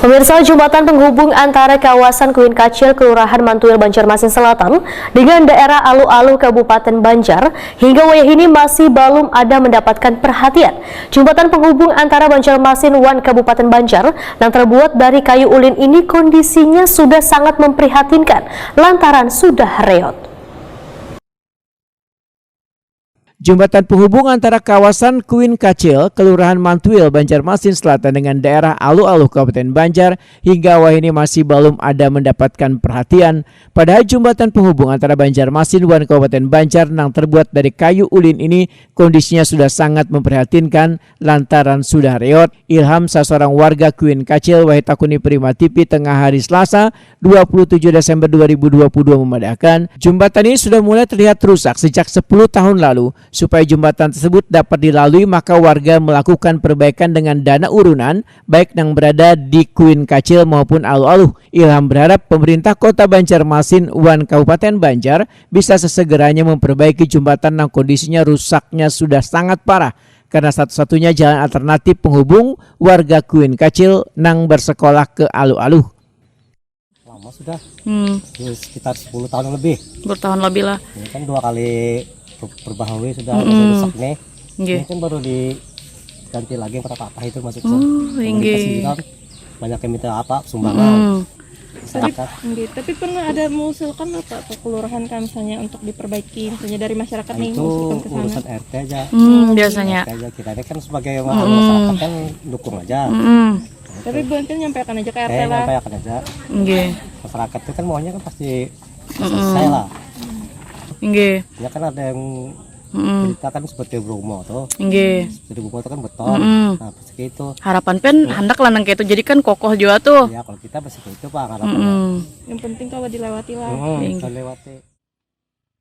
Pemirsa, jembatan penghubung antara kawasan Kuin Kacil, Kelurahan Mantuil, Banjarmasin Selatan dengan daerah Alu-Alu, Kabupaten Banjar hingga wayah ini masih belum ada mendapatkan perhatian. Jembatan penghubung antara Banjarmasin Wan Kabupaten Banjar yang terbuat dari kayu ulin ini kondisinya sudah sangat memprihatinkan lantaran sudah reot. Jembatan penghubung antara kawasan Kuin Kacil, Kelurahan Mantuil, Banjarmasin Selatan dengan daerah Alu-Alu, Kabupaten Banjar hingga wayah ini masih belum ada mendapatkan perhatian. Padahal jembatan penghubung antara Banjarmasin dan Kabupaten Banjar yang terbuat dari kayu ulin ini kondisinya sudah sangat memprihatinkan lantaran sudah reot. Ilham, seorang warga Kuin Kacil, Wahitakuni Prima TV tengah hari Selasa 27 Desember 2022 memadakan jembatan ini sudah mulai terlihat rusak sejak 10 tahun lalu. Supaya jembatan tersebut dapat dilalui, maka warga melakukan perbaikan dengan dana urunan baik yang berada di Kuin Kacil maupun Alu-Alu. Ilham berharap pemerintah Kota Banjarmasin Wan Kabupaten Banjar bisa sesegeranya memperbaiki jembatan yang kondisinya rusaknya sudah sangat parah karena satu-satunya jalan alternatif penghubung warga Kuin Kacil nang bersekolah ke Alu-Alu. Lama sudah, sekitar 10 tahun lebih. Bertahun lebih lah. Ini kan 2 kali perbaharui sudah rusak nih. Ini kan baru diganti lagi yang patah-patah itu masuk banyak yang minta sumbangan. Tapi pernah ada mengusulkan apa ke kelurahan kan misalnya untuk diperbaiki misalnya dari masyarakat nih itu mengusulkan ke sana. urusan RT aja. Biasanya. RT aja kita ini kan sebagai masyarakat kan dukung aja. Tapi mungkin nyampaikan aja ke RT lah. Nyampaikan aja. Masyarakat itu kan maunya kan pasti selesai lah. Ya kan ada yang cerita kan seperti Bromo tuh. Seperti Bromo itu kan beton. Nah, seperti itu. Harapan pen hendak lanang kayak itu jadi kan kokoh juga tuh. Ya kalau kita pasti itu Pak harapannya. Yang penting kalau dilewati lah. Dilewati.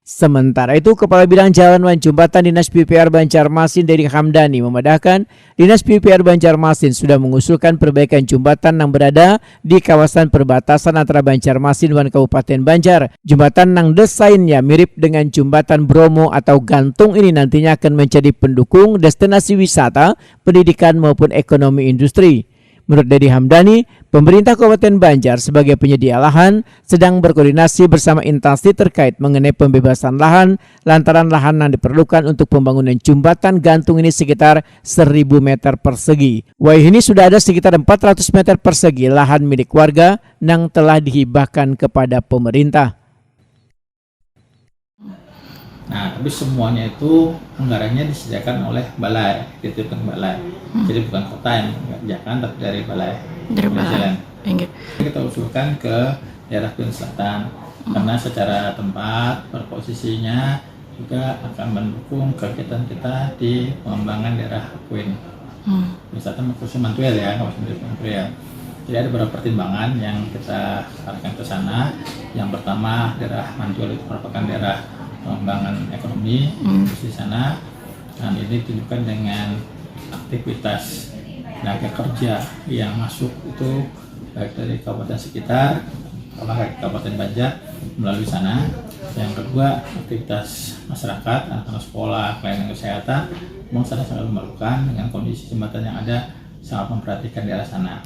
Sementara itu, Kepala Bidang Jalan dan Jembatan Dinas PUPR Banjarmasin Dedi Hamdani memandahkan Dinas PUPR Banjarmasin sudah mengusulkan perbaikan jembatan yang berada di kawasan perbatasan antara Banjarmasin dan Kabupaten Banjar. Jembatan yang desainnya mirip dengan jembatan Bromo atau gantung ini nantinya akan menjadi pendukung destinasi wisata, pendidikan maupun ekonomi industri. Menurut Dedi Hamdani, pemerintah Kabupaten Banjar sebagai penyedia lahan sedang berkoordinasi bersama instansi terkait mengenai pembebasan lahan lantaran lahan yang diperlukan untuk pembangunan jembatan gantung ini sekitar 1000 meter persegi. Wayah ini sudah ada sekitar 400 meter persegi lahan milik warga yang telah dihibahkan kepada pemerintah. Nah, tapi semuanya itu anggarannya disediakan oleh balai, dititipkan balai. Jadi bukan kota yang mengerjakan, tapi dari balai. Dari balai. Kita usulkan ke daerah Kuin Selatan karena secara tempat berposisinya juga akan mendukung kegiatan kita di pengembangan daerah Kuin. Misalnya khususnya Mantuil ya, kawasan Mantuil. Jadi ada beberapa pertimbangan yang kita arahkan ke sana. Yang pertama, daerah Mantuil itu merupakan daerah pengembangan ekonomi di sana, dan ini ditunjukkan dengan aktivitas tenaga kerja yang masuk itu baik dari kabupaten sekitar, apalagi Kabupaten Banjar melalui sana. Yang kedua, aktivitas masyarakat, anak-anak sekolah, pelayanan kesehatan, memang sana sangat memerlukan dengan kondisi jembatan yang ada sangat memperhatikan daerah sana.